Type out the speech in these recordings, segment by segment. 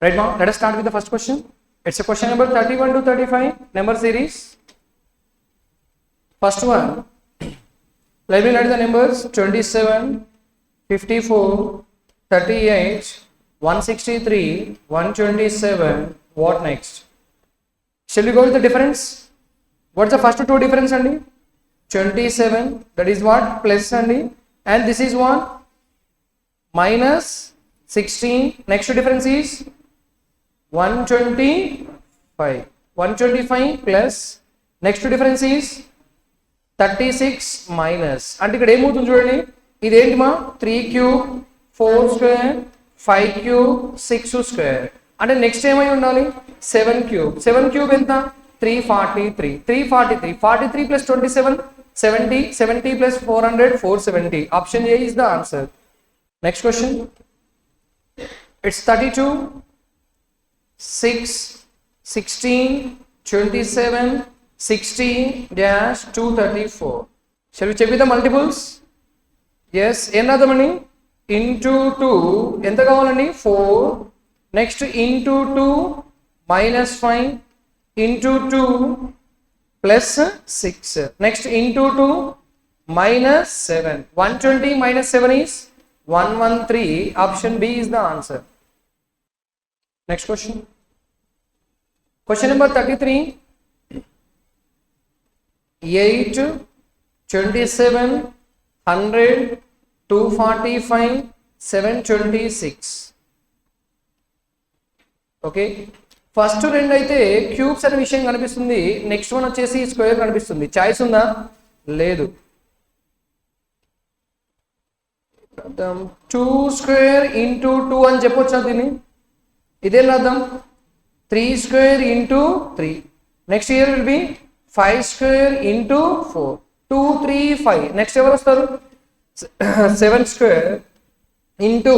Right now, let us start with the first question. It's a question number 31 to 35, number series. First one, let me write the numbers 27, 54, 38, 163, 127. What next? Shall we go with the difference? What's the first two difference, Andy? 27, that is what? Plus, Andy. And this is what? Minus 16. Next difference is 125. 125 plus. Next difference is 36 minus. అంటే ఇక్కడ ఏమవుతుంది చూడండి, ఇదేంటి మా 3 cube 4 square 5 cube 6 square. అంటే next ఏమై ఉండాలి 7 cube. 7 cube ఎంత 343. 343 43 plus 27 70. 70 plus 400 470. Option A is the answer. Next question, it's 32, 6, 16, 27, 60-234. Shall we check with the multiples? Yes, enadamani into 2 enta kavalandi 4. Next into 2 minus 5 into 2 plus 6. Next into 2 minus 7. 120 minus 7 is 113. Option B is the answer. Next question. Question number 33. 8, 27, 100, 245, 726. Okay, first రెండు అయితే cubes అనే విషయం కనిపిస్తుంది, next one వచ్చేసి square కనిపిస్తుంది. Choice ఉందా? లేదు. 2 square into 2 అని చెప్పొచ్చా దీన్ని? ఇదేం రాద్దాం 3 square into 3. Next year will be 5 square into 4. 2 3 5. Next ఎవరు వస్తారు 7 స్క్వేర్ ఇంటూ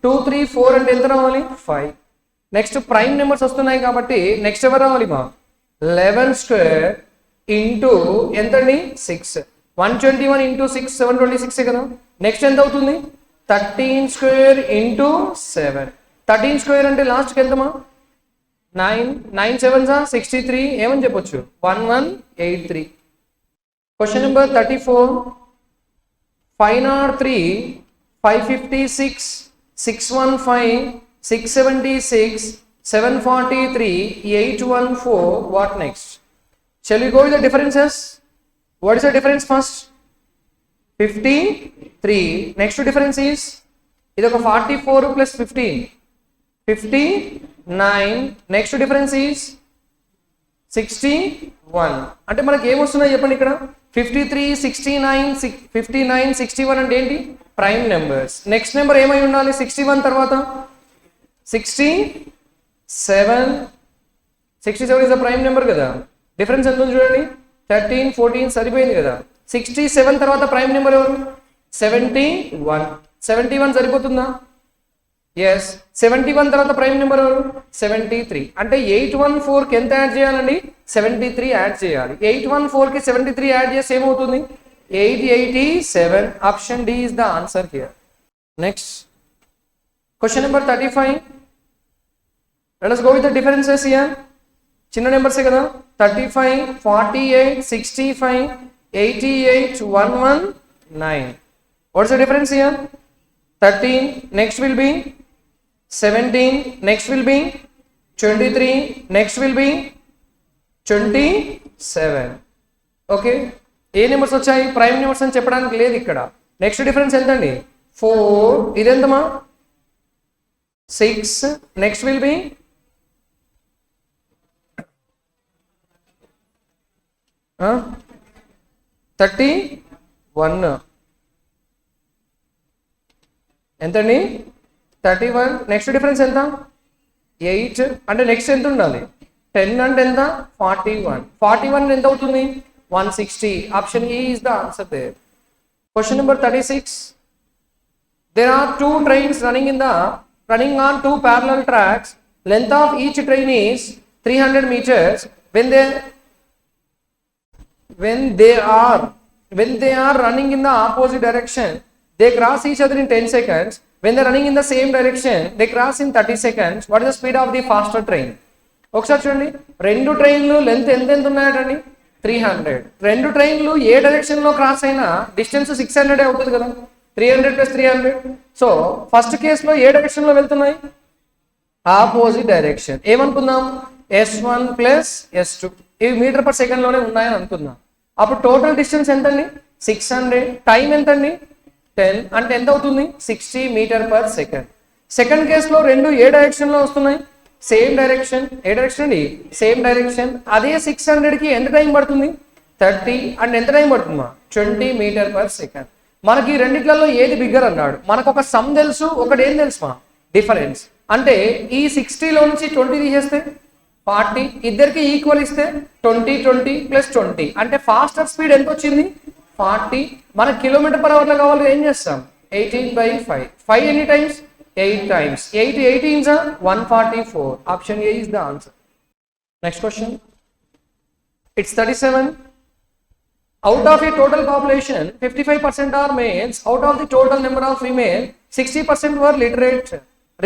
2 3 4 అంటే ఎంత రావాలి 5. నెక్స్ట్ ప్రైమ్ నెంబర్స్ వస్తున్నాయి కాబట్టి నెక్స్ట్ ఎవరు రావాలి మా 11 స్క్వేర్ ఇంటూ ఎంతండి 6. 121 ఇంటూ 6 726 కదా. నెక్స్ట్ ఎంత అవుతుంది 13 స్క్వేర్ ఇంటూ 7. 13 స్క్వేర్ అంటే లాస్ట్కి ఎంతమా 9. 9 7 63. ఏమని చెప్పొచ్చు 1183. Question number 34. 503, 556, 615, 676, 743, 814. What next? Shall we go with the differences? What is the difference first? 53. Next difference is idoka 44 plus 15 59. Next difference is 61. అంటే మనకి ఏమొస్తున్నాయి చెప్పండి ఇక్కడ 53 69 59 61 అంటే ఏంటి ప్రైమ్ నెంబర్స్. నెక్స్ట్ నెంబర్ ఏమై ఉండాలి 61 తర్వాత 67. 67 ఇస్ ద ప్రైమ్ నెంబర్ కదా. డిఫరెన్స్ ఎంత ఉంది చూడండి 13 14 సరిపోయింది కదా. 67 తర్వాత ప్రైమ్ నెంబర్ ఎవరు 71. 71 సరిపోతుందా? ఎస్. 71 తర్వాత ప్రైమ్ నెంబర్ ఎవరు 73. అంటే 814కి ఎంత యాడ్ చేయాలండి 73 యాడ్ చేయాలి. 814కి 73 యాడ్ చేస్తే ఏమవుతుంది 887. Option D is the answer here. Next question number 35. Let us go with the differences here. చిన్న నెంబర్సే కదా 35 48 65 88 119. What's the difference here? 13. Next will be 17. Next will be 23. Next will be 27. Okay, A numbers వచ్చాయి prime numbers అని చెప్పడానికి లేదు ఇక్కడ. Next difference ఎంతండి 4. ఇదెంతమా 6. Next will be 31. ఎంతండి 31. Next difference ఎంత 8. అంటే నెక్స్ట్ ఎంత ఉండాలి 10 అంటే ఎంత 41. 41 ఎంత అవుతుంది 160. Option E is the answer there. Question number 36. There are 2 trains running on 2 parallel tracks. Length of each train is 300 meters. When they are running in the opposite direction, they cross each other in 10 seconds. when they are running in the same direction they cross in 30 seconds. What is the speed of the faster train? ఒకసారి చూడండి, రెండు ట్రైన్లు length ఎంత ఉన్నాయటండి 300. రెండు ట్రైన్లు ఏ direction లో cross అయినా distance 600 అవుతుంది కదా, 300 + 300. సో ఫస్ట్ కేసులో ఏ డైరెక్షన్ లో వెళ్తున్నాయి, ఆపోజిట్ డైరెక్షన్. ఏమనుకుందాం, S1 + S2 ఇవి మీటర్ పర్ సెకండ్ లోనే ఉన్నాయని అనుకుందాం. అప్పుడు టోటల్ డిస్టెన్స్ ఎంతండి 600, టైం ఎంతండి 10, అంటే ఎంత అవుతుంది 60 మీటర్ పర్ సెకండ్. సెకండ్ కేసులో రెండు ఏ డైరెక్షన్ లో వస్తున్నాయి, సేమ్ డైరెక్షన్. ఏ డైరెక్షన్ అండి, సేమ్ డైరెక్షన్. అదే 600కి ఎంత టైం పడుతుంది 30, అంటే ఎంత టైం పడుతుందా 20 మీటర్ పర్ సెకండ్. మనకి రెండిట్లలో ఏది బిగ్గర్ అన్నాడు, మనకు ఒక సమ్ తెలుసు, ఒకటి ఏం తెలుసు మా డిఫరెన్స్. అంటే ఈ 60లో నుంచి 20 తీసేస్తే 40, ఇద్దరికి ఈక్వల్ ఇస్తే 20 20 + 20, అంటే ఫాస్టర్ స్పీడ్ ఎంత వచ్చింది 40. మన కిలోమీటర్ పర్ అవర్లో కావాలి, ఏం చేస్తాం 18/5. 5 ఎన్ని times 8 times. 8 18s are 144. Option A is the answer. Next question. It's 37. Out of a total population, 55% are males. Out of the total number of female, 60% were literate.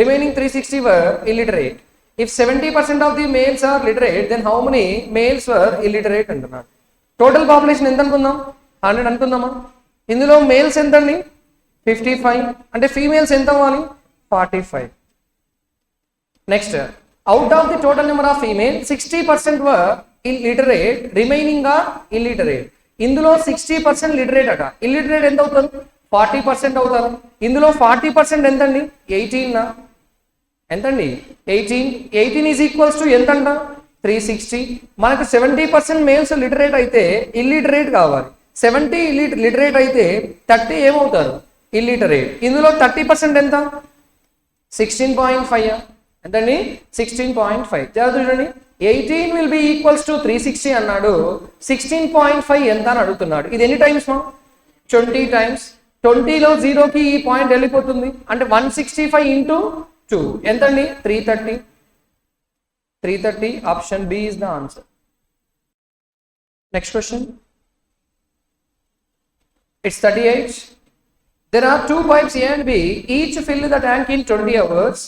Remaining 360 were illiterate. If 70% of the males are literate, then how many males were illiterate? అంటున్నాడు. Total population ఎంత అనుకుందాం 100 అనుకుందామా. ఇందులో males ఎంత అండి 55, అంటే females ఎంత అవ్వాలి 45. Next, out of the total number of female 60% were illiterate, remaining are illiterate. ఇందులో 60% లిటరేట్ అట, ఇల్లిటరేట్ ఎంత అవుతారు 40% అవుతారు. ఇందులో 40% ఎంతండి 18 ఎంతండి 18. 18 ఈజ్ ఈక్వల్స్ టు ఎంతంట 360. మనకు 70% మేల్స్ లిటరేట్ అయితే ఇల్లిటరేట్ కావాలి, 70 లిటరేట్ అయితే 30 ఏమవుతారు ఇల్లిటరేట్. ఇందులో 30% ఎంత 16.5. ఎంతండి 16.5. జాగ్రత్త చూడండి, 18 విల్ బి ఈక్వల్స్ టు 360 అన్నాడు, 16.5 ఎంత అని అడుగుతున్నాడు. ఇది ఎన్ని టైమ్స్ మా 20 టైమ్స్. 20లో 0కి ఈ పాయింట్ వెళ్ళిపోతుంది, అంటే 165 × 2 ఎంతండి 330. 330. Option B is the answer. Next question. It's 38. There are two pipes A and B, each fill the tank in 20 hours.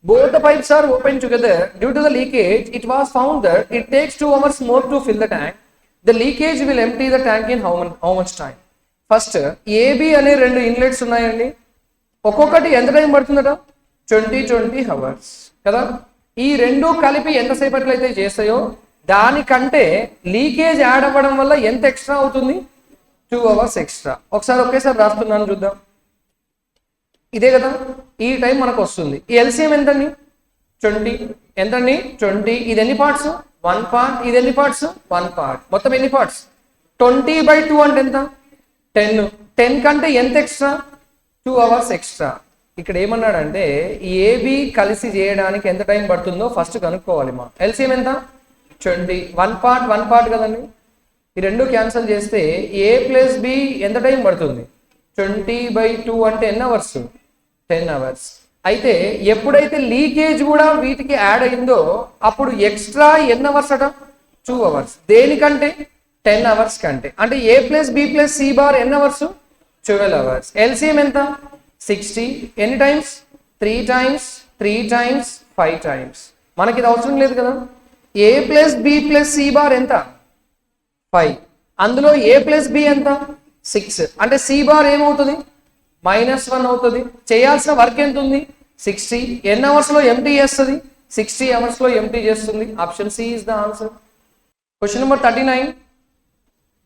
Both the pipes are open together. Due to the leakage, it was found that it takes 2 hours more to fill the tank. The leakage will empty the tank in how much time? First, AB అనే రెండు inlets ఉన్నాయండి, ఒక్కొక్కటి ఎంత time పడుతుందట 20 hours కదా. ఈ రెండు కలిపి ఎంతసేపట్లో అయితే చేస్తాయో దానికంటే లీకేజ్ యాడ్ అవ్వడం వల్ల ఎంత ఎక్స్ట్రా అవుతుంది 2 hours ఎక్స్ట్రా. ఒకసారి ఒకేసారి రాస్తున్నాను చూద్దాం. ఇదే కదా, ఈ టైం మనకు వస్తుంది. ఈ ఎల్సిఎం ఎంతండి 20. ఎంతండి 20. ఇది ఎన్ని పార్ట్స్ 1 part. ఇది ఎన్ని పార్ట్స్ 1 part. మొత్తం ఎన్ని పార్ట్స్ 20/2 అంటే ఎంత 10. 10 కంటే ఎంత ఎక్స్ట్రా 2 hours ఎక్స్ట్రా. ఇక్కడ ఏమన్నాడంటే ఏబి కలిసి చేయడానికి ఎంత టైం పడుతుందో ఫస్ట్ కనుక్కోవాలి. మా ఎల్సిఎం ఎంత 20. 1 part కదండి. ఈ రెండు క్యాన్సిల్ చేస్తే A + B ఎంత టైం పడుతుంది 20/2 అంటే ఎన్ని అవర్స్ 10 hours. అయితే ఎప్పుడైతే లీకేజ్ కూడా వీటికి యాడ్ అయిందో అప్పుడు ఎక్స్ట్రా ఎన్ని అవర్స్ అట 2 hours. దేనికంటే 10 hours కంటే. అంటే A + B + C బార్ ఎన్ని అవర్స్ 12 hours. ఎల్సిఎం ఎంత 60. ఎన్ని టైమ్స్ 3 times 3 times 5 times. మనకి ఇది అవసరం లేదు కదా. A + B + C బార్ ఎంత 5. అందులో A + B ఎంత 6. అంటే C బార్ ఏమవుతుంది -1 అవుతుంది. చేయాల్సిన వర్క్ ఎంత ఉంది 60. ఎన్ని అవర్స్ లో ఎంటీ చేస్తుంది 60 hours లో ఎంటీ చేస్తుంది. Option C is the answer. Question number 39.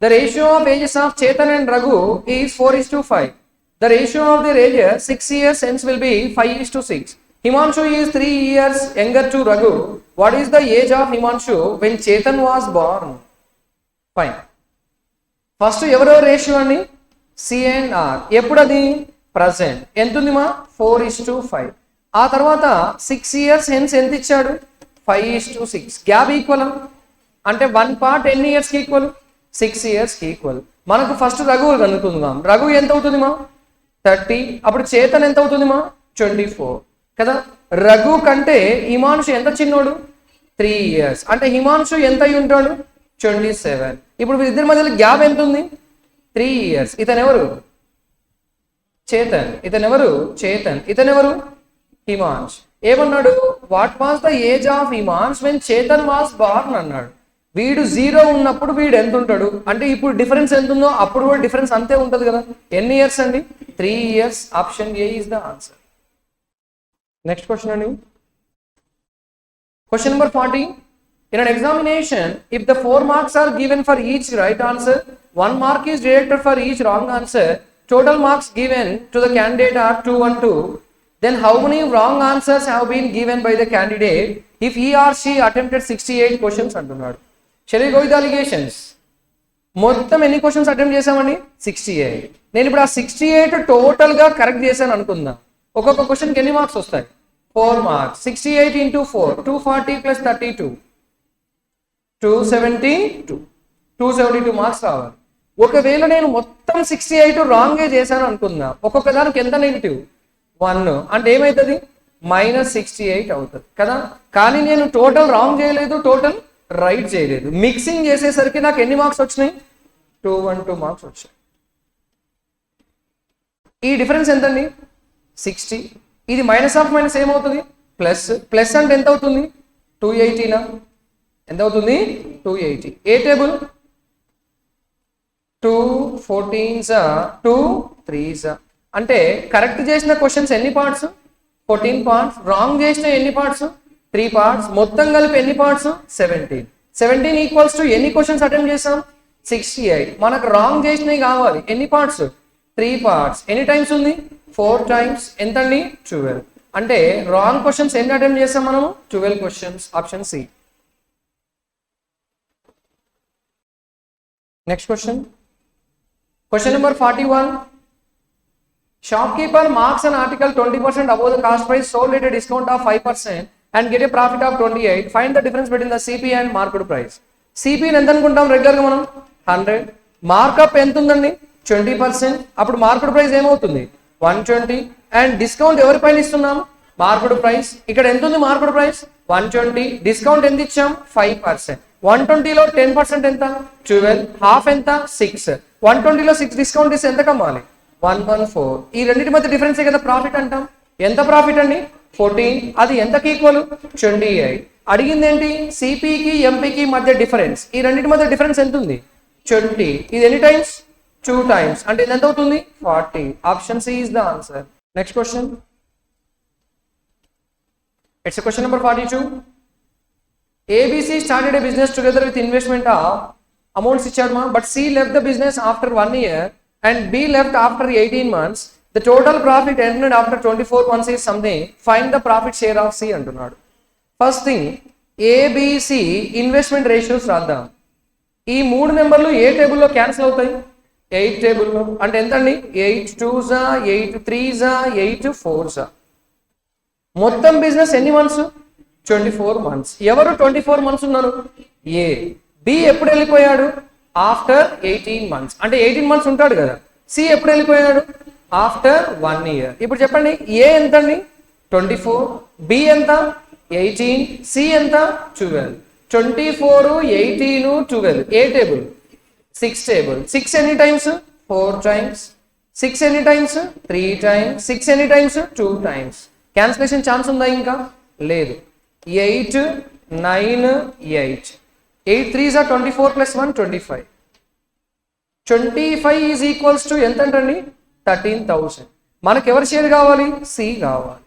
The ratio of ages of Chetan and Raghu is 4:5. The ratio of their ages 6 years hence will be 5:6. Himanshu is 3 years younger to Raghu. What is the age of Himanshu when Chetan was born? Fine. First ఎవరో ratio అండి C and are. ఎప్పుడు అది present ఎంత ఉంది మా 4:5. ఆ తర్వాత 6 years hence ఎంత ఇచ్చాడు 5:6. గ్యాప్ ఈక్వల్ అంటే 1 part ఎన్ని ఇయర్స్కి ఈక్వల్ 6 yearsకి ఈక్వల్. మనకు ఫస్ట్ రఘు కనుక్కుందాం. రఘు ఎంత అవుతుంది మా 30. అప్పుడు చేతన్ ఎంత అవుతుంది మా 24 కదా. రఘు కంటే హిమాంశు ఎంత చిన్నోడు 3 years. అంటే హిమాంశు ఎంత అయి ఉంటాడు 27. ఇప్పుడు ఇద్దరి మధ్యలో గ్యాప్ ఎంత ఉంది 3 years. ఇతను ఎవరు చేతన్. ఇతనెవరు? చేతన్. ఇతనెవరు? హిమాంష్. ఏమన్నాడు? What was the age of Himansh when Chetan was born అన్నాడు. వీడు 0 ఉన్నప్పుడు వీడు ఎంత ఉంటాడు అంటే ఇప్పుడు డిఫరెన్స్ ఎంత ఉందో అప్పుడు కూడా డిఫరెన్స్ అంతే ఉంటుంది కదా. ఎన్ని ఇయర్స్ అండి? 3 years. Option A is the answer. Next question అండి. Question number 40. In an examination, if the 4 marks are given for each right answer, 1 mark is deducted for each wrong answer, total marks given to the candidate are 2 and 2, then how many wrong answers have been given by the candidate if he or she attempted 68 questions అంటున్నాడు. Shall we go with the allegations? మొత్తం ఎన్ని questions attempt చేసామండి? 68. నేను ఇప్పుడు ఆ 68 టోటల్గా correct చేశాను అనుకుందాం. ఒక్కొక్క క్వశ్చన్కి ఎన్ని మార్క్స్ వస్తాయి? 4 marks. 68 into 4, 240 plus 32, 272 మార్క్స్ రావాలి. ఒకవేళ నేను మొత్తం 68 రాంగే చేశాను అనుకుందాం, ఒక్కొక్క దానికి ఎంత నెగిటివ్? 1. అంటే ఏమవుతుంది? -68 అవుతుంది కదా. కానీ నేను టోటల్ రాంగ్ చేయలేదు, టోటల్ రైట్ చేయలేదు. మిక్సింగ్ చేసేసరికి నాకు ఎన్ని మార్క్స్ వచ్చినాయి? 212 మార్క్స్ వచ్చాయి. ఈ డిఫరెన్స్ ఎంతండి? 60. ఇది మైనస్ ఆఫ్ మైనస్ ఏమవుతుంది? ప్లస్. ప్లస్ అంటే ఎంత అవుతుంది? 280నా? ఎంత అవుతుంది? 280. ఏ టేబుల్? 2 14s 2 3s. అంటే కరెక్ట్ చేసిన క్వశ్చన్స్ ఎన్ని పార్ట్స్? 14 పార్ట్స్. రాంగ్ చేసిన ఎన్ని పార్ట్స్? 3 పార్ట్స్. మొత్తం కలిపి ఎన్ని పార్ట్స్? 17. 17 ఈక్వల్స్ టు ఎన్ని క్వశ్చన్స్ అటెంప్ట్ చేసాం? 68. మనకు రాంగ్ చేసినవి కావాలి. ఎన్ని పార్ట్స్? 3 పార్ట్స్. ఎన్ని టైమ్స్ ఉంది? 4 టైమ్స్. ఎంతండి? 12. అంటే రాంగ్ క్వశ్చన్స్ ఎన్ని అటెంప్ట్ చేస్తాం మనము? 12 questions. Option C. Next question. Question number 41. Shopkeeper marks an article 20% above the cost price, sold at a discount of 5% and get a profit of 28. Find the difference between the CP and market price. CP ఎంత అనుకుంటాం రెగ్యులర్గా మనం? 100. Markup ఎంత ఉందండి? 20%. అప్పుడు market price ఏమవుతుంది? 120. And discount ఎవరి పైన ఇస్తున్నాం? Market price. ఇక్కడ ఎంత ఉంది మార్కెట్ ప్రైస్? 120. డిస్కౌంట్ ఎంత ఇచ్చాం? 5%. 120లో 10% ఎంత? 12. హాఫ్ ఎంత? 6. 120లో 6 డిస్కౌంట్ ఇస్తే ఎంత కమ్మాలి? 114. ఈ రెండింటి మధ్య డిఫరెన్సే కదా ప్రాఫిట్ అంటాం. ఎంత ప్రాఫిట్ అండి? 14. అది ఎంతకి ఈక్వల్? 28. అడిగింది ఏంటి? సిపికి ఎంపీకి మధ్య డిఫరెన్స్. ఈ రెండింటి మధ్య డిఫరెన్స్ ఎంత ఉంది? 20. ఇది ఎన్ని టైమ్స్? 2 టైమ్స్. అంటే ఇది ఎంత అవుతుంది? 40. Option C is the answer. Next question. It's question number 42. ABC started a business together with investment of amounts ఇచ్చాడు మా, but C left the business after 1 year and B left after 18 months. The total profit ended after 24 months is something. Find the profit share of C అంటున్నాడు. First thing ABC investment ratios రాద్దాం. ఈ 3 నెంబర్లు ఏ టేబుల్లో cancel అవుతాయి? 8 టేబుల్లో. అంటే ఎంత అండి? 8 2s 8 3s 8 4s. మొత్తం బిజినెస్ ఎన్ని మంత్స్? 24 మంత్స్. ఎవరు 24 మంత్స్ ఉన్నారు? ఏ. బి ఎప్పుడు వెళ్ళిపోయాడు? After 18 months. అంటే 18 మంత్స్ ఉంటాడు కదా. సి ఎప్పుడు వెళ్ళిపోయాడు? After 1 year. ఇప్పుడు చెప్పండి, ఏ ఎంత అండి? 24. బి ఎంత? 18. సి ఎంత? 12. 24 18 12. ఏ టేబుల్? 6 టేబుల్. 6 ఎన్ని టైమ్స్? 4 టైమ్స్. 6 ఎన్ని టైమ్స్? 3 టైమ్స్. 6 ఎన్ని టైమ్స్? 2 టైమ్స్. క్యాన్సిలేషన్ ఛాన్స్ ఉందా? ఇంకా లేదు. 8 9 8. 8 3s 24 plus 1 25. 25 is equals to ఎంత అంటండి? 13,000. మనకు ఎవరి షేర్ కావాలి? సి కావాలి.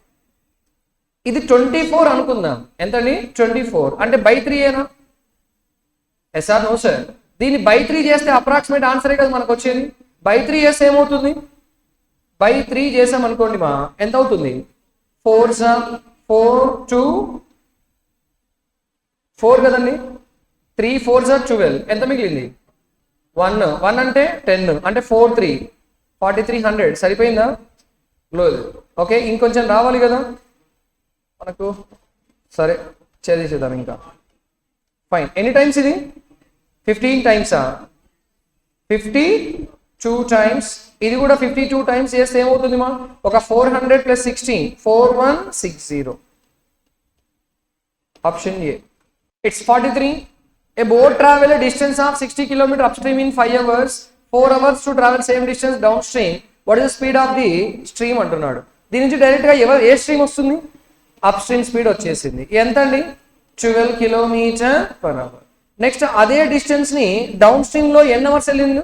ఇది 24 అనుకుందాం. ఎంతండి? 24. అంటే బై 3 ఏనా? Yes or no sir? దీన్ని బై 3 చేస్తే అప్రాక్సిమేట్ ఆన్సరే కదా మనకు వచ్చేది. బై 3 చేస్తే ఏమవుతుంది? బై 3 చేసాం అనుకోండి మా, ఎంత అవుతుంది? 4s 4 2 4 కదండి. 3 4s 12. ఎంత మిగిలింది? 1. 1 అంటే 10. అంటే 4 3 4300. సరిపోయిందా? లేదు. ఓకే, ఇంకొంచెం రావాలి కదా మనకు. సరే చేసేద్దాం ఇంకా. ఫైన్. ఎన్ని టైమ్స్ ఇది? 15 టైమ్సా? 52 టైమ్స్. ఇది కూడా 52 టైమ్స్ చేస్తే ఏమవుతుంది మా? ఒక 400 plus 16 4160. Option A. It's 43. A boat travel a distance of 60 km upstream in 5 hours, 4 hours to travel same distance downstream. What is the speed of the stream అంటున్నాడు. దీని నుంచి డైరెక్ట్గా ఏ స్ట్రీమ్ వస్తుంది? అప్ స్ట్రీమ్ స్పీడ్ వచ్చేసింది. ఎంత అండి? 12 km/h. Next అదే distance ని డౌన్ స్ట్రీమ్ లో ఎన్ని అవర్స్ వెళ్ళింది?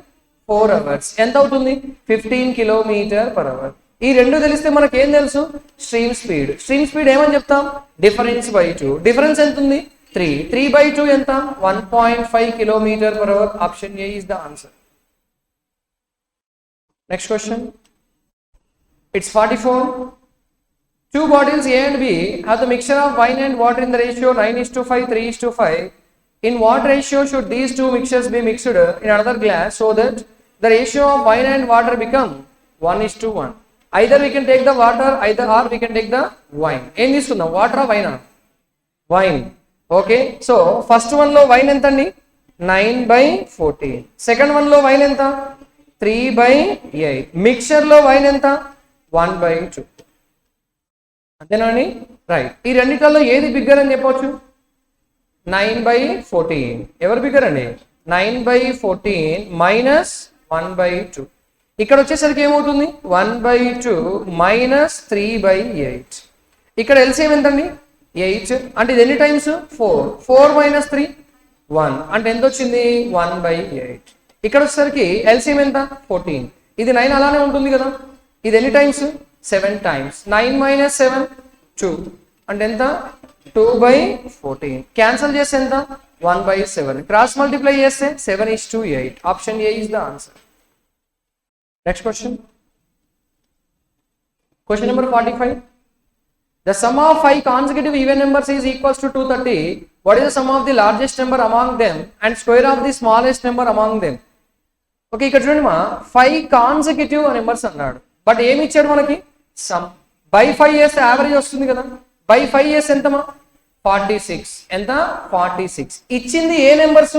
4 hours. ఎంత అవుతుంది? 15 km/h. ఈ రెండు తెలిస్తే మనకి ఏం తెలుసు? Stream speed. స్ట్రీమ్ స్పీడ్ ఏమని చెప్తాం? Difference by 2. డిఫరెన్స్ ఎంత ఉంది? 3. 3/2 ఎంత? 1.5 km/h. Option A is the answer. Next question. It's 44. Two bottles A and B have the mixture of wine and water in the ratio 9:5, 3:5. In what ratio should these two mixtures be mixed in another glass so that the ratio of wine and water become 1:1? Either we can take the water, or we can take the wine. Em తీసుకుందాం? Water ఆ వైనా? Wine. Okay, so first one లో wine ఎంత అండి? 9/14. Second one లో wine ఎంత? 3/8. Mixture లో wine ఎంత? 1/2. అంతేనా అండి? రైట్. ఈ రెండిట్లలో ఏది బిగ్గర్ అని చెప్పవచ్చు? 9/14. ఎవరు బిగ్గర్ అండి? 9/14 మైనస్ 1/2. ఇక్కడ వచ్చేసరికి ఏమవుతుంది? 1/2 మైనస్ 3/8. ఇక్కడ ఎల్సిఎం ఎంతండి? 8. అంటే ఇది ఎన్ని టైమ్స్? 4. 4 మైనస్ 3 1. అంటే ఎంత వచ్చింది? 1/8. ఇక్కడ వచ్చేసరికి ఎల్సిఎం ఎంత? 14. ఇది 9 అలానే ఉంటుంది కదా. ఇది ఎన్ని టైమ్స్? 7 టైమ్స్. 9 మైనస్ 7 2. అంటే ఎంత? 2/14. క్యాన్సల్ చేస్తే ఎంత? 1/7. క్రాస్ మల్టిప్లై చేస్తే 7:8. Option A is the answer. Next question. Question number 45. The sum of 5 consecutive even numbers is equals to 230. What is the sum of the largest number among them and square of the smallest number among them? Okay, ఇక్కడ చూడండి మా 5 consecutive numbers అన్నాడు. But ఏమి ఇచ్చాడు మనకి? Some. By 5 చేస్తే average వస్తుంది కదా. బై 5 చేస్తే ఎంతమా? 46. ఎంత? 46. ఇచ్చింది ఏ నెంబర్స్?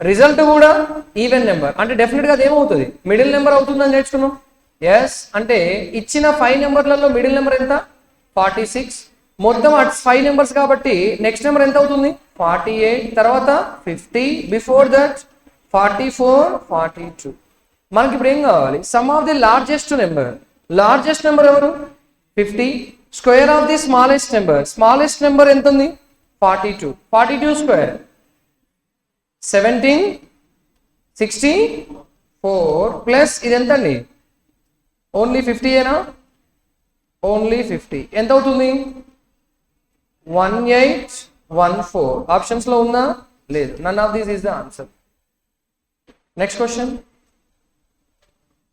రిజల్ట్ కూడా ఈవెన్ నెంబర్. అంటే డెఫినెట్ గా అది ఏమవుతుంది? మిడిల్ నెంబర్ అవుతుందని నేర్చుకున్నాం. ఎస్, అంటే ఇచ్చిన 5 నెంబర్లలో మిడిల్ నెంబర్ ఎంత? 46. మొత్తం 5 నెంబర్స్ కాబట్టి నెక్స్ట్ నెంబర్ ఎంత అవుతుంది? 48. తర్వాత 50. Before that 44, 42. మనకి ఇప్పుడు ఏం కావాలి? Some of the largest number. Largest number ఎవరు? 50. Square of the smallest number. Smallest number ఎంత ఉంది? 42. 42 స్క్వేర్ 1764 ప్లస్ ఇది ఎంత అండి? ఓన్లీ 50 ఏనా? ఓన్లీ 50. ఎంత అవుతుంది? 1814. ఆప్షన్స్ లో ఉందా? లేదు. None of this is the answer. Next question.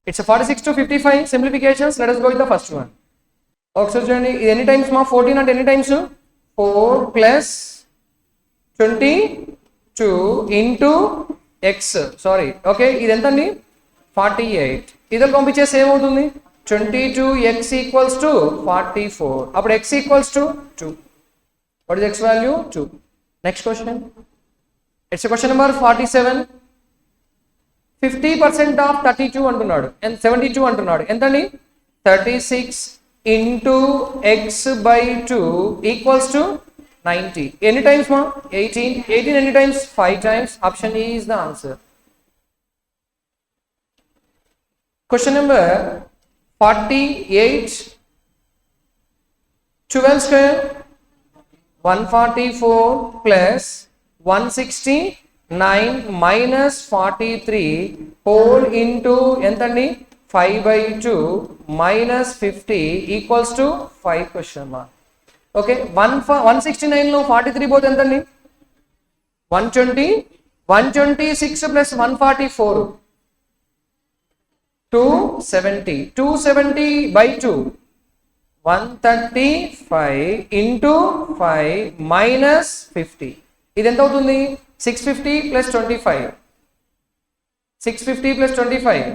It's 46 to 55 simplifications. Let us go with the first one. ఒకసారి చూడండి, ఇది ఎన్ని టైమ్స్ మా? 14 అంటే ఎన్ని times? 4 plus 22 into X. Sorry, okay, ఇది ఎంత అండి? 48. ఇద్దరు పంపించేసి ఏమవుతుంది? 22x equals to 44. అప్పుడు x equals to 2. What is x value? 2. Next question. It's question number 47. 50% of 32 అంటున్నాడు అండ్ 72 అంటున్నాడు. ఎంతండి? 36 into X by 2 equals to 90. ఎన్ని టైమ్స్ మా? 18. 18 ఎన్ని times? 5 times. Option A is the answer. Question number 48. 12 square 144 plus 169 minus 43 whole into ఎంతండి? 5/2 minus 50 equals to 5 question mark. Okay, 169 లో 43 పోతే ఎంతండి? 120. 126 ప్లస్ 144 270. 270/2 135 into 5 minus 50. ఇది ఎంత అవుతుంది? 650 ప్లస్ 25. 650 ప్లస్ 25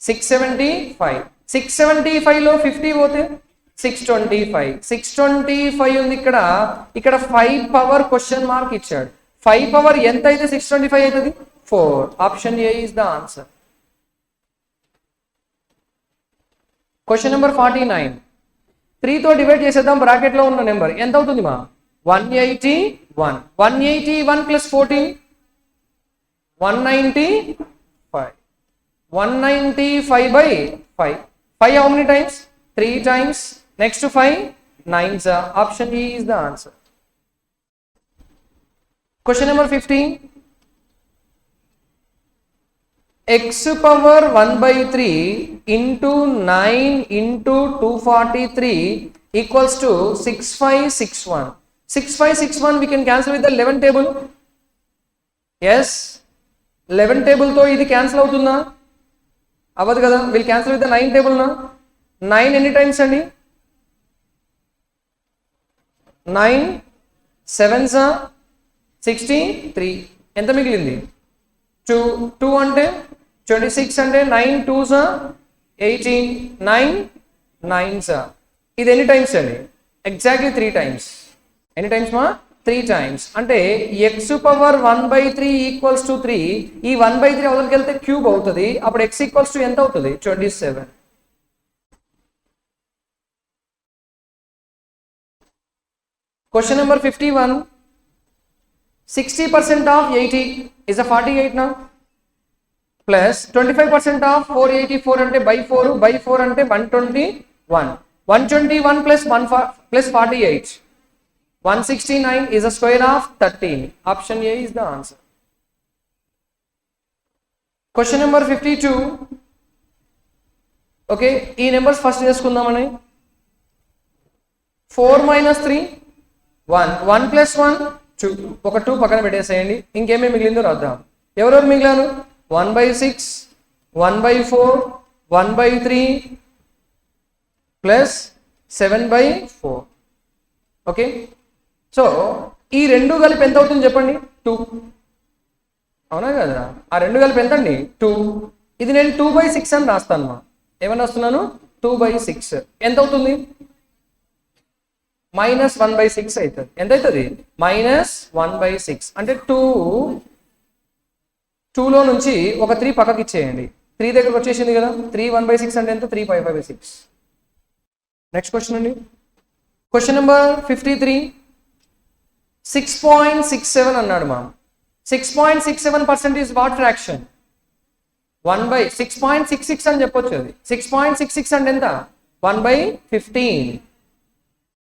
675. 675 లో 50 పోతే 625. 625 ఉంది ఇక్కడ. ఇక్కడ 5 పవర్ క్వశ్చన్ మార్క్ ఇచ్చాడు. 5 పవర్ ఎంత అయితే 625 అవుతుంది? 4. Option A is the answer. Question number 49. 3 తో డివైడ్ చేసేద్దాం. బ్రాకెట్ లో ఉన్న నెంబర్ ఎంత అవుతుంది మా? 181. 181 plus 14 195. 195 by 5. 5 how many times? 3 times. Next to 5 9s. Option E is the answer. Question number 15. X power 1 by 3 into 9 into 243 equals to 6561. 6561 we can cancel with the 11 table. Yes, 11 table తో ఇది cancel అవుతుందా? అవ్వదు కదా. Will cancel with the 9 table నా. 9 ఎన్ని times అండి? 9 7s 63. ఎంత మిగిలింది? 2. 2 అంటే 26 అంటే 9 2s 18. 9 9s. ఇది ఎన్ని టైమ్స్ అండి? Exactly 3 times. ఎన్ని టైమ్స్ మా? 3 టైమ్స్. అంటే x power 1 by 3 equals to 3. ఈ 1 by 3 అవతలకి వెళ్తే క్యూబ్ అవుతుంది. అప్పుడు x ఈక్వల్స్ టు ఎంత అవుతుంది? 27. Question number 51. 60% of 80 is a 48 now. Plus 25% of 484 అంటే by 4 by 4 అంటే 121. 121 plus 48. 169 is a square of 13. Option A is the answer. Question number 52. Okay, ఈ నెంబర్స్ ఫస్ట్ చేసుకుందామని. 4 minus 3 1. 1 plus 1 2. ఒక 2 పక్కన పెట్టేసేయండి. ఇంకేమేమి మిగిలిందో రాద్దాం. ఎవరెవరు మిగిలారు? 1 by 6 1 by 4 1 by 3 plus 7 by 4. Okay, so ఈ రెండు కలిపి ఎంత అవుతుంది చెప్పండి? 2. అవునా కదా? ఆ రెండు కలిపి ఎంత అండి? 2. ఇది నేను 2 by 6 అని రాస్తాను. ఏమని రాస్తున్నాను? 2 by 6. ఎంత అవుతుంది? -1 by 6 అవుతుంది. ఎంత అవుతుంది? -1 by 6. అంటే 2లో నుంచి ఒక 3 పక్కకి ఇచ్చేయండి. 3 దగ్గరకు వచ్చేసింది కదా. 3 1 by 6 అంటే ఎంత? 3 5 by 6. నెక్స్ట్ క్వశ్చన్ అండి. Question number 53. 6.67 అన్నాడు మా. 6.67% is what fraction? 1 by 6.66 అని చెప్పొచ్చు. అది 6.66 అంటే ఎంత? 1 by 15.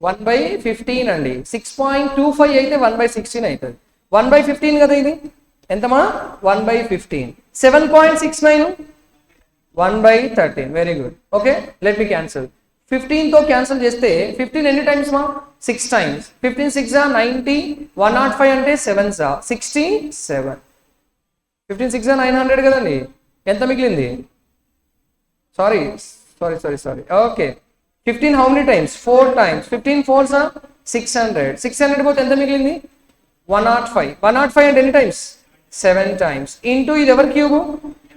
1 by 15 అండి. 6.25 అయితే 1 by 16 అవుతుంది. 1 by 15 కదా ఇది. ఎంతమా? 1 by 15. 7.69 1 by 13. Very good. Okay, let me cancel. 15తో క్యాన్సిల్ చేస్తే 15 ఎన్ని టైమ్స్ మా? 6 టైమ్స్. 15 6 90. 105 అంటే 7s 67. 15 6 900 కదండి. ఎంత మిగిలింది? Sorry. Okay, 15 how many times? 4 times. 15 4s 600. 600 పోతే ఎంత మిగిలింది? 105. 105 అంటే ఎన్ని టైమ్స్? 7 టైమ్స్. ఇంటూ ఇది ఎవరి క్యూబ్?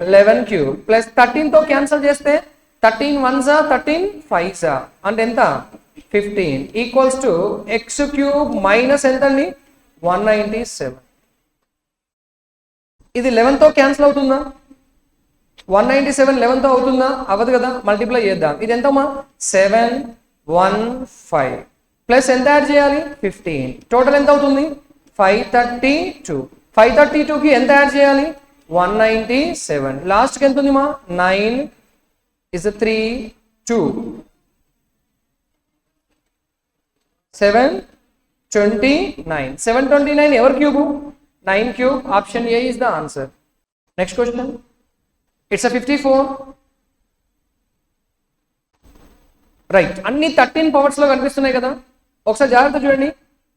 11 క్యూబ్. ప్లస్ 13తో క్యాన్సిల్ చేస్తే 13 1s 13 5s అంటే ఎంత? 15 equals to x cube minus ఎంత అండి? 197. ఇది 11తో క్యాన్సిల్ అవుతుందా? 197 11తో అవుతుందా? అవ్వదు కదా. మల్టిప్లై చేద్దాం. ఇది ఎంతమ్మా? 715 ప్లస్ ఎంత యాడ్ చేయాలి? 15. టోటల్ ఎంత అవుతుంది? 532. 532కి ఎంత యాడ్ చేయాలి? 197. లాస్ట్కి ఎంత ఉంది మా? 9 is a 3 2 729. 729 ever cube? 9 cube. Option A is the answer. Next question. It's a 54. Right, అన్ని 13 పవర్స్ లో కనిపిస్తున్నాయి కదా. ఒకసారి జాగ్రత్త చూడండి.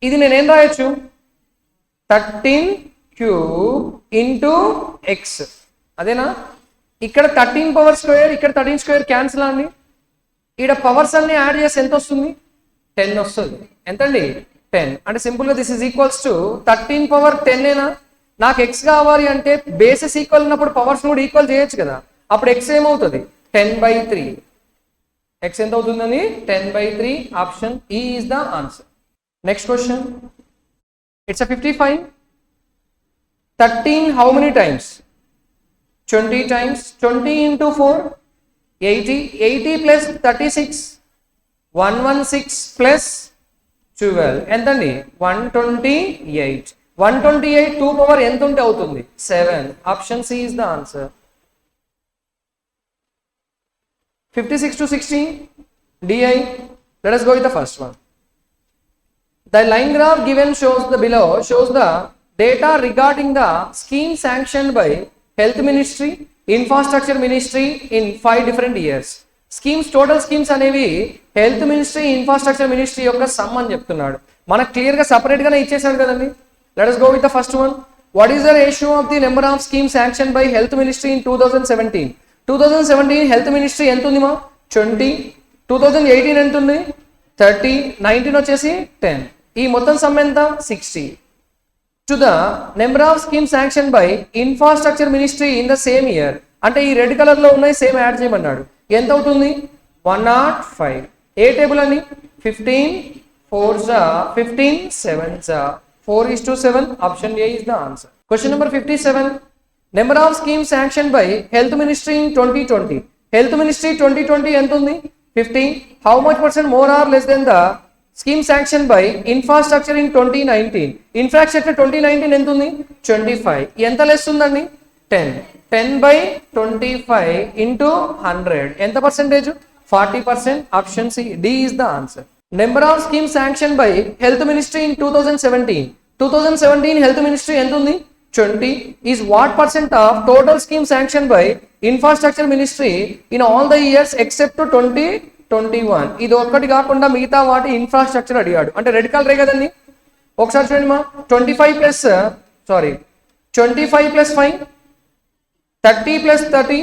ఇది నేనేం రాయొచ్చు? 13 క్యూబ్ ఇంటూ ఎక్స్. అదేనా? ఇక్కడ 13 పవర్ స్క్వేర్, ఇక్కడ 13 స్క్వేర్ క్యాన్సిల్ అండి. ఇక్కడ పవర్స్ అన్ని యాడ్ చేసి ఎంత వస్తుంది? 10 వస్తుంది. ఎంతండి? 10. అంటే సింపుల్గా this is equals to 13 power 10 ఏనా? నాకు ఎక్స్ కావాలి అంటే బేసెస్ ఈక్వల్ ఉన్నప్పుడు పవర్స్ కూడా ఈక్వల్ చేయొచ్చు కదా. అప్పుడు ఎక్స్ ఏమవుతుంది? 10/3. ఎక్స్ ఎంత అవుతుందని? 10/3. ఆప్షన్ ఈ is the answer. Next question. It's a 55. 13 how many times? 20 times. 20 into 4 80. 80 plus 36 116 plus 12 ఎంతండి? 128. 128 2 పవర్ ఎంత ఉంటే అవుతుంది? 7. Option C is the answer. 56 to 60 di. Let us go with the first one. The line graph given shows the below shows the data regarding the scheme sanctioned by Health Ministry, Infrastructure Ministry in 5 different years. Schemes, total schemes అనేవి health ministry, infrastructure ministry యొక్క some అని చెప్తున్నాడు. మనకు క్లియర్గా సపరేట్గానే ఇచ్చేసాడు కదండి. Let us go with the first one. What is the ratio of the number of schemes sanctioned by Health Ministry in 2017? 2017 health ministry ఎంత ఉంది మా 20, 2018 ఎంత ఉంది 30, 19 వచ్చేసి 10. ఈ మొత్తం సమ్ ఎంత 60. To the number of schemes sanctioned by Infrastructure Ministry in the same year. అంటే ఈ రెడ్ కలర్ లో ఉన్నాయి, సేమ్ యాడ్ చేయమన్నాడు. ఎంత అవుతుంది 105. ఏ టేబుల్ అని 15 4s 15 7s 4:7. Option A is the answer. Question number 57. Number of schemes sanction by health ministry in 2020. Health ministry 2020 ఎంత ఉంది 15. How much percent more or less than the scheme sanction by infrastructure in 2019. Infrastructure 2019 ఎంత ఉంది 25. ఎంత less ఉందండి 10. 10/25 into 100 ఎంత percentage 40%. Option C D is the answer. Number of scheme sanction by health ministry in 2017. 2017 health ministry ఎంత ఉంది 20. Is what percent of total scheme sanction by infrastructure ministry in all the years except 2021. ఇది ఒక్కటి కాకుండా మిగతా వాటి infrastructure అడిగాడు. అంటే red కలరే కదండి. ఒకసారి చూడండి మా 25 + 5 30 + 30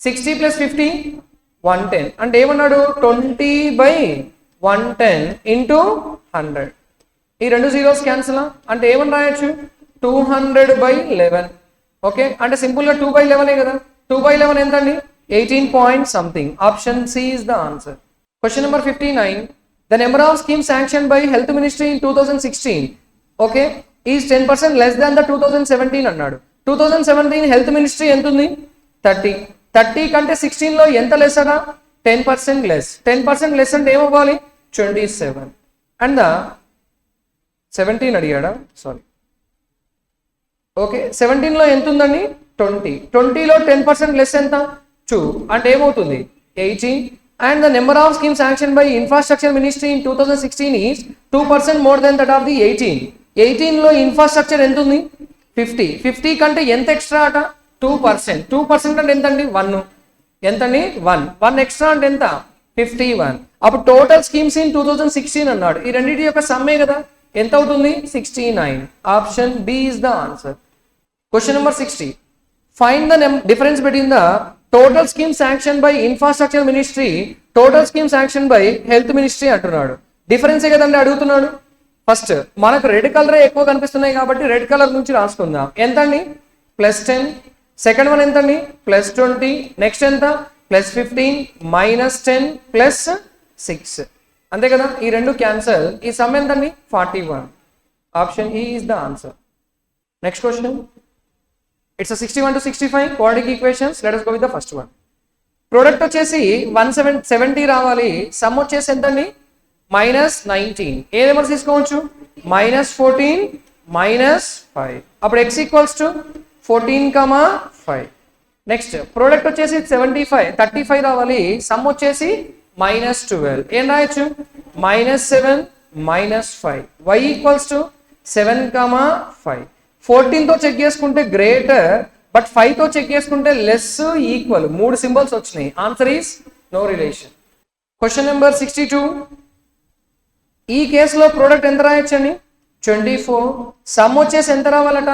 60 + 50 110. అంటే ఏమన్నాడు 20/110 into 100. ఈ రెండు జీరోస్ క్యాన్సిల్. అంటే ఏమని రాయొచ్చు 200/11. ఓకే, అంటే సింపుల్గా 2/11 కదా. 2/11 ఎంత అండి 18 point something. Option C is the answer. Question number 59. The number of schemes sanctioned by Health Ministry in 2016, okay, is 10% less than the 2017 అన్నాడు. 2017 హెల్త్ మినిస్ట్రీ ఎంత ఉంది 30. 30 కంటే 16 లో ఎంత లెస్ అట 10% లెస్. 10% లెస్ అంటే ఏమవ్వాలి 27. అండ్ ద 17 అడిగాడా, సారీ, ఓకే, 17 లో ఎంత ఉందండి 20. 20 లో 10% లెస్ ఎంత 2. అంటే ఏమవుతుంది 18. And the number of scheme sanction by infrastructure ministry in 2016 is 2% more than that of the 18. 18 లో ఇన్ఫ్రాస్ట్రక్చర్ ఎంత ఉంది 50. 50 కంటే ఎంత ఎక్స్ట్రా అట 2%. 2% అంటే ఎంత అండి 1. ఎంతండి 1 ఎక్స్ట్రా అంటే ఎంత 51. అప్పుడు టోటల్ స్కీమ్స్ ఇన్ 2016 అన్నాడు. ఈ రెండింటి యొక్క సమ్మే కదా. ఎంత అవుతుంది 69. Option B is the answer. Question number 60. Find the difference between the total scheme sanction by infrastructure ministry, total scheme sanction by health ministry అంటున్నాడు. డిఫరెన్సే కదండి అడుగుతున్నాడు. ఫస్ట్ మనకు రెడ్ కలరే ఎక్కువ కనిపిస్తున్నాయి కాబట్టి రెడ్ కలర్ నుంచి రాసుకుందాం. ఎంత అండి +10. సెకండ్ వన్ ఎంత అండి +20. నెక్స్ట్ ఎంత +15 -10 +6. అంతే కదా. ఈ రెండు క్యాన్సల్. ఈ సమ్ ఎంత అండి 41. ఆప్షన్ ఈ is the answer. Next question. It's a 61 to 65 quadratic equations. Let us go with the first one. Product వచ్చేసి 170 రావాలి. సమ్ వచ్చేసి ఎంత అండి -19. ఏ నెంబర్స్ తీసుకోవచ్చు -14 -5. అప్పుడు x = 14, 5. నెక్స్ట్ ప్రోడక్ట్ వచ్చేసి 35 రావాలి. సమ్ వచ్చేసి -12. ఏం రాయొచ్చు -7 -5. y = 7, 5. 14 తో చెక్ చేసుకుంటే గ్రేటర్, బట్ 5 తో చెక్ చేసుకుంటే లెస్, ఈక్వల్. 3 సింబల్స్ వచ్చినాయి. Answer is no relation. Question number 62. ఈ కేసులో ప్రోడక్ట్ ఎంత రాయొచ్చండి 24. సమ్ వచ్చేసి ఎంత రావాలట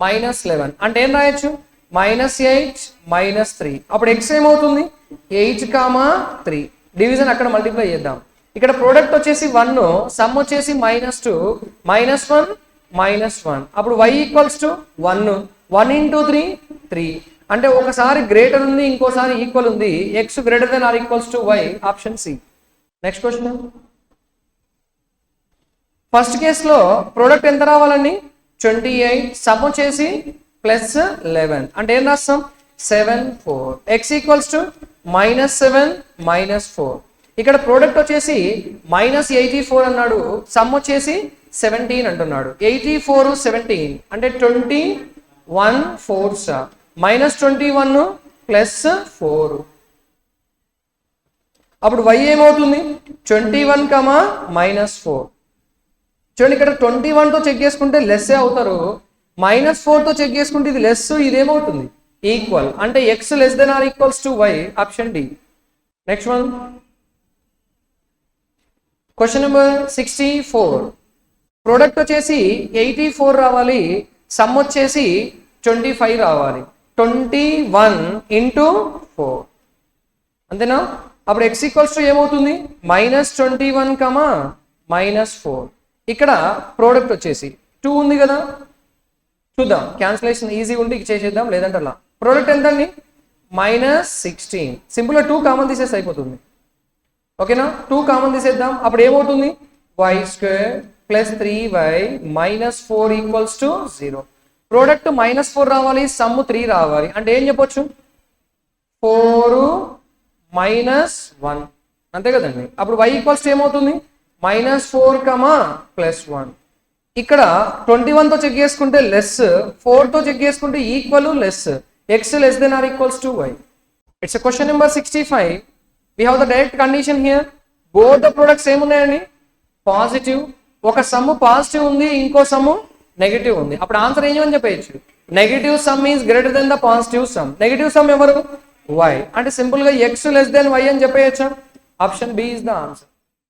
-11. అంటే ఏం రాయొచ్చు -8 -3. అప్పుడు x ఏమవుతుంది 8, 3. డివిజన్ అక్కడ మల్టిప్లై చేద్దాం. ఇక్కడ ప్రోడక్ట్ వచ్చేసి 1, సమ్ వచ్చేసి -2 -1 -1. అప్పుడు y = 1. 1 × 3 3. అంటే ఒకసారి గ్రేటర్ ఉంది, ఇంకోసారి ఈక్వల్ ఉంది. x > y. Option C. Next question. First కేసులో ప్రోడక్ట్ ఎంత రావాలండి 28. సమ్ వచ్చేసి +11. అంటే ఏం రాస్తాం 7 4. x = -7 -4. ఇక్కడ ప్రోడక్ట్ వచ్చేసి -84 అన్నాడు. సమ్ వచ్చేసి 17 అంటున్నాడు. 84 17 అంటే 21 4s -21 +4. అప్పుడు y ఏమవుతుంది 21 కమా -4. చూడండి ఇక్కడ 21తో చెక్ చేసుకుంటే లెస్ అవుతారు, -4తో చెక్ చేసుకుంటే ఇది లెస్, ఇదేమవుతుంది ఈక్వల్. అంటే x less than or equals to y, option D. Next one, question number 64. Product వచ్చేసి 84 రావాలి, సమ్ వచ్చేసి 25 రావాలి. 21 ఇంటూ 4 అంతేనా? అప్పుడు x ఈక్వల్స్ టు ఏమవుతుంది -21 కమా -4. ఇక్కడ ప్రోడక్ట్ వచ్చేసి 2 ఉంది కదా, చూద్దాం క్యాన్సిలేషన్ ఈజీ ఉండి చేసేద్దాం, లేదంటే అలా. ప్రోడక్ట్ ఎంత అండి -16. సింపుల్గా 2 కామన్ తీసేసి అయిపోతుంది. ఓకేనా, 2 కామన్ తీసేద్దాం. అప్పుడు ఏమవుతుంది y² + 3y -4 equals to 0. Product -4 రావాలి, సమ్ 3 రావాలి. అంటే ఏం చెప్పొచ్చు 4 -1 అంతే కదండి. అప్పుడు y ఈక్వల్స్ టు ఏమవుతుంది -4 కమా +1. ఇక్కడ 21తో చెక్ చేసుకుంటే లెస్, 4తో చెక్ చేసుకుంటే equal less, x less than or equals to y. It's question number 65. we have the direct condition here. both the products ఏమున్నాయండి పాజిటివ్. ఒక సమ్ పాజిటివ్ ఉంది, ఇంకో సమ్ నెగటివ్ ఉంది. అప్పుడు ఆన్సర్ ఏం చేయమని చెప్పేయచ్చు, negative sum is greater than the positive sum. Negative sum ఎవరు y. అంటే సింపుల్ గా x లెస్ దెన్ y అని చెప్పేయచ్చా? Option B is the answer.